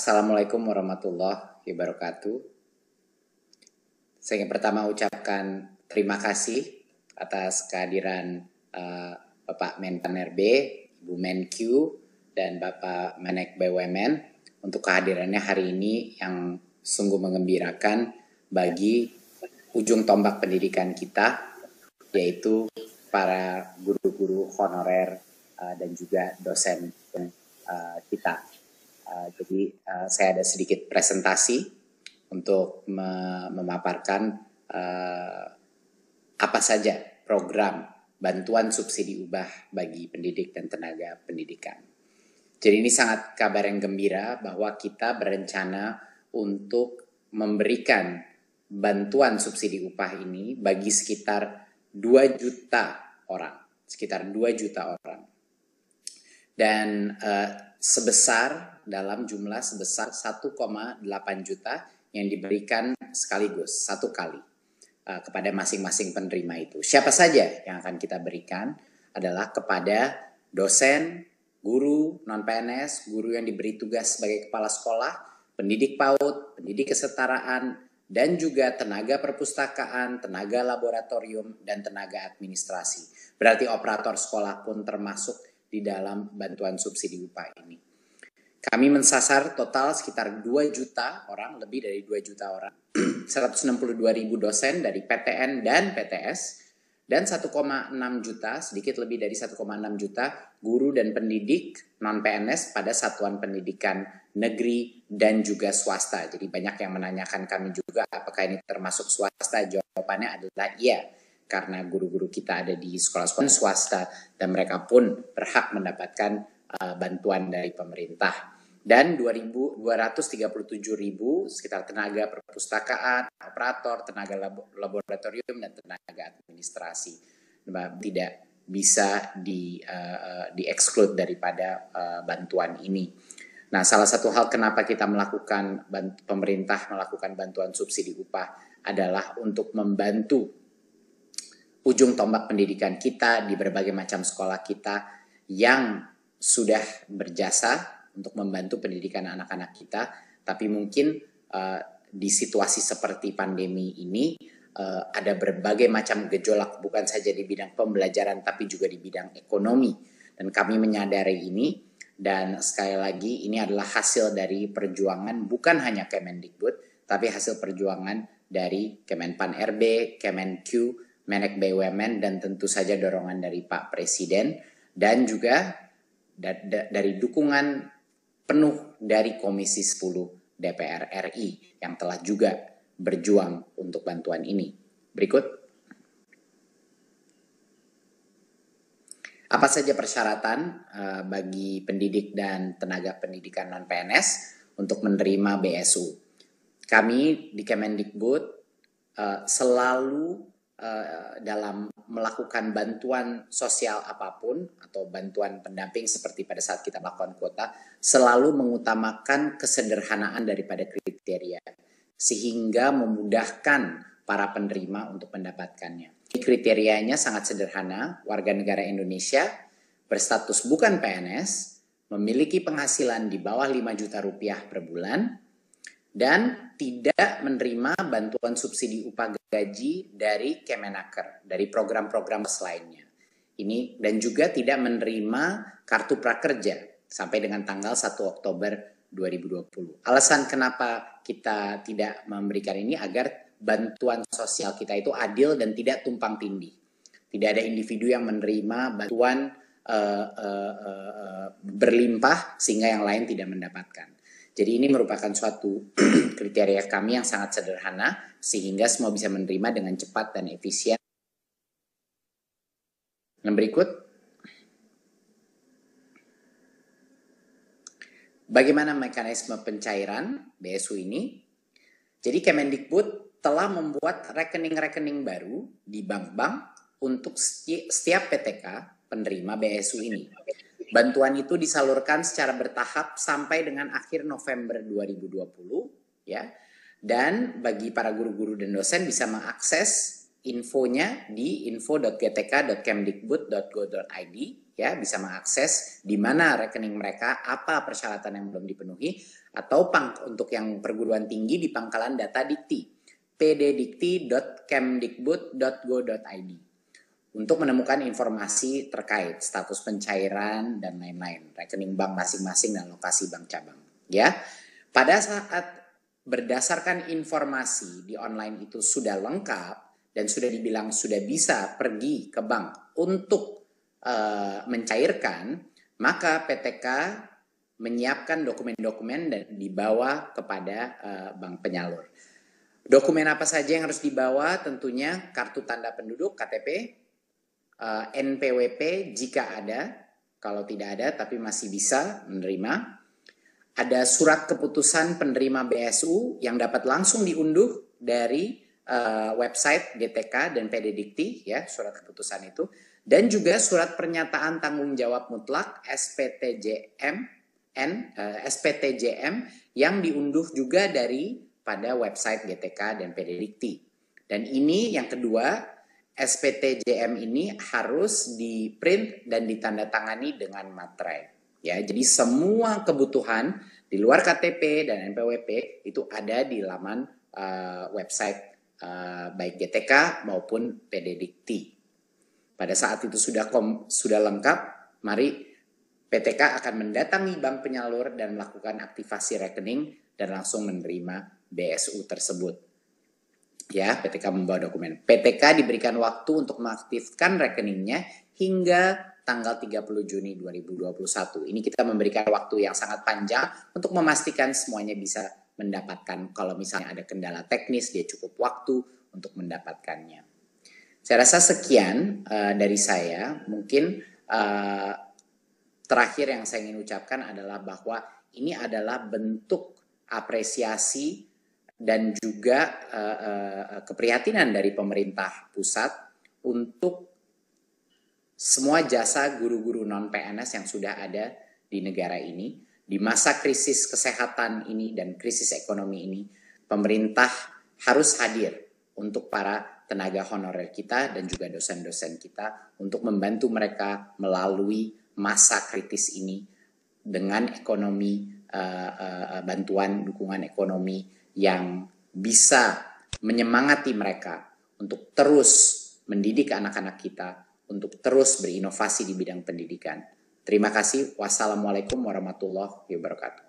Assalamualaikum warahmatullahi wabarakatuh. Saya ingin pertama ucapkan terima kasih atas kehadiran Bapak Menpan RB, Ibu Menq, dan Bapak Menek BUMN untuk kehadirannya hari ini yang sungguh mengembirakan bagi ujung tombak pendidikan kita, yaitu para guru-guru honorer dan juga dosen kita. Jadi saya ada sedikit presentasi untuk memaparkan apa saja program bantuan subsidi upah bagi pendidik dan tenaga pendidikan. Jadi ini sangat kabar yang gembira bahwa kita berencana untuk memberikan bantuan subsidi upah ini bagi sekitar 2 juta orang. Dan dalam jumlah sebesar 1,8 juta yang diberikan sekaligus satu kali kepada masing-masing penerima itu. Siapa saja yang akan kita berikan adalah kepada dosen, guru non-PNS, guru yang diberi tugas sebagai kepala sekolah, pendidik PAUD, pendidik kesetaraan, dan juga tenaga perpustakaan, tenaga laboratorium, dan tenaga administrasi. Berarti operator sekolah pun termasuk di dalam bantuan subsidi upah ini. Kami mensasar total sekitar 2 juta orang, lebih dari 2 juta orang, 162.000 dosen dari PTN dan PTS, dan 1,6 juta, sedikit lebih dari 1,6 juta guru dan pendidik non-PNS pada satuan pendidikan negeri dan juga swasta. Jadi banyak yang menanyakan kami juga apakah ini termasuk swasta. Jawabannya adalah iya, karena guru-guru kita ada di sekolah-sekolah swasta dan mereka pun berhak mendapatkan bantuan dari pemerintah. Dan 237.000 sekitar tenaga perpustakaan, operator, tenaga laboratorium, dan tenaga administrasi tidak bisa di-exclude daripada bantuan ini. Nah, salah satu hal kenapa kita pemerintah melakukan bantuan subsidi upah adalah untuk membantu ujung tombak pendidikan kita di berbagai macam sekolah kita yang sudah berjasa untuk membantu pendidikan anak-anak kita, tapi mungkin di situasi seperti pandemi ini ada berbagai macam gejolak, bukan saja di bidang pembelajaran tapi juga di bidang ekonomi, dan kami menyadari ini. Dan sekali lagi ini adalah hasil dari perjuangan bukan hanya Kemendikbud, tapi hasil perjuangan dari Kemenpan RB, Kemenq, Menek BUMN, dan tentu saja dorongan dari Pak Presiden, dan juga dari dukungan penuh dari Komisi 10 DPR RI yang telah juga berjuang untuk bantuan ini. Berikut. Apa saja persyaratan bagi pendidik dan tenaga pendidikan non-PNS untuk menerima BSU? Kami di Kemendikbud selalu dalam melakukan bantuan sosial apapun atau bantuan pendamping seperti pada saat kita melakukan kuota, selalu mengutamakan kesederhanaan daripada kriteria sehingga memudahkan para penerima untuk mendapatkannya. Kriterianya sangat sederhana: warga negara Indonesia, berstatus bukan PNS, memiliki penghasilan di bawah 5 juta rupiah per bulan, dan tidak menerima bantuan subsidi upah gaji dari Kemenaker, dari program-program lainnya. Ini dan juga tidak menerima kartu prakerja sampai dengan tanggal 1 Oktober 2020. Alasan kenapa kita tidak memberikan ini agar bantuan sosial kita itu adil dan tidak tumpang tindih. Tidak ada individu yang menerima bantuan berlimpah sehingga yang lain tidak mendapatkan. Jadi ini merupakan suatu kriteria kami yang sangat sederhana sehingga semua bisa menerima dengan cepat dan efisien. Yang berikut. Bagaimana mekanisme pencairan BSU ini? Jadi Kemendikbud telah membuat rekening-rekening baru di bank-bank untuk setiap PTK penerima BSU ini. Bantuan itu disalurkan secara bertahap sampai dengan akhir November 2020, ya. Dan bagi para guru-guru dan dosen bisa mengakses infonya di info.gtk.kemdikbud.go.id, ya, bisa mengakses di mana rekening mereka, apa persyaratan yang belum dipenuhi, atau untuk yang perguruan tinggi di pangkalan data Dikti, pddikti.kemdikbud.go.id, untuk menemukan informasi terkait status pencairan dan lain-lain, rekening bank masing-masing dan lokasi bank cabang. Ya, pada saat berdasarkan informasi di online itu sudah lengkap dan sudah dibilang sudah bisa pergi ke bank untuk mencairkan, maka PTK menyiapkan dokumen-dokumen dan dibawa kepada bank penyalur. Dokumen apa saja yang harus dibawa? Tentunya kartu tanda penduduk KTP, NPWP jika ada, kalau tidak ada tapi masih bisa menerima. Ada surat keputusan penerima BSU yang dapat langsung diunduh dari website GTK dan PD Dikti, ya, surat keputusan itu. Dan juga surat pernyataan tanggung jawab mutlak SPTJM yang diunduh juga pada website GTK dan PD Dikti. Dan ini yang kedua, SPTJM ini harus di-print dan ditandatangani dengan materai. Ya, jadi semua kebutuhan di luar KTP dan NPWP itu ada di laman website baik GTK maupun PD Dikti. Pada saat itu sudah lengkap, mari PTK akan mendatangi bank penyalur dan melakukan aktivasi rekening dan langsung menerima BSU tersebut. Ya, PTK membawa dokumen. PTK diberikan waktu untuk mengaktifkan rekeningnya hingga tanggal 30 Juni 2021. Ini kita memberikan waktu yang sangat panjang untuk memastikan semuanya bisa mendapatkan. Kalau misalnya ada kendala teknis, dia cukup waktu untuk mendapatkannya. Saya rasa sekian dari saya. Mungkin terakhir yang saya ingin ucapkan adalah bahwa ini adalah bentuk apresiasi dan juga keprihatinan dari pemerintah pusat untuk semua jasa guru-guru non-PNS yang sudah ada di negara ini. Di masa krisis kesehatan ini dan krisis ekonomi ini, pemerintah harus hadir untuk para tenaga honorer kita dan juga dosen-dosen kita untuk membantu mereka melalui masa kritis ini dengan ekonomi, bantuan dukungan ekonomi yang bisa menyemangati mereka untuk terus mendidik anak-anak kita, untuk terus berinovasi di bidang pendidikan. Terima kasih. Wassalamualaikum warahmatullahi wabarakatuh.